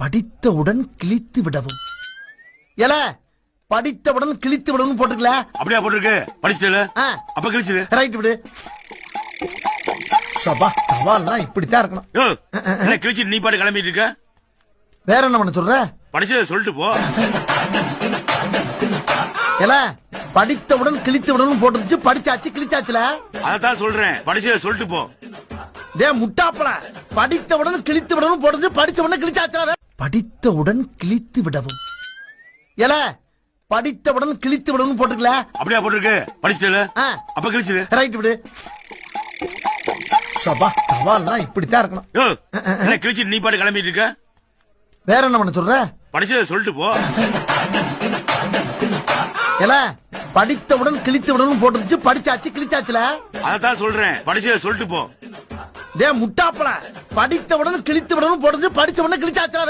படித்தவுடன் கிழித்து விடவும். ஏல படித்தவுடன் கிழித்து விடவும் போட்டுக்கல. அப்படியா போட்டுருக்கு? படிச்சுட்டு அப்ப கிழிச்சிரு. ரைட் விடு. சபா சவால்லாம் இப்படித்தான் இருக்கணும். கிழிச்சு நீ பாட்டு கிளம்பிட்டு இருக்க. வேற என்ன பண்ண சொல்ற? படிச்சத சொல்லிட்டு போ. ஏல படித்தவுடன் கிழித்து விடவும் போட்டுருச்சு. படிச்சாச்சு கிழிச்சாச்சுல. அதான் சொல்றேன், படிச்சத சொல்லிட்டு போ. டே முட்டாப்பல, படித்தவுடன் கிழித்து விடவும் போட்டுருச்சு. படிச்ச உடனே கிழிச்சாச்சுல. படித்தவுடன் கிழித்து விடவும். ஏல படித்தவுடன் கிழித்து விடவும் போட்டுக்கல. அப்படியா போட்டுருக்கு? படிச்சுட்டு அப்ப கிழிச்சிரு. ரைட் விடு. சபா சவால்லாம் இப்படித்தான் இருக்கணும். கிழிச்சு நீ பாட்டு கிளம்பிட்டு இருக்க. வேற என்ன பண்ண சொல்ற? படிச்சத சொல்லிட்டு போ. ஏல படித்தவுடன் கிழித்து விடவும் போட்டுருச்சு. படிச்சாச்சு கிழிச்சாச்சுல. அதான் சொல்றேன், படிச்சத சொல்லிட்டு போ. டே முட்டாப்பல, படித்தவுடன் கிழித்து விடவும் போட்டுருச்சு. படிச்ச உடனே கிழிச்சாச்சுல.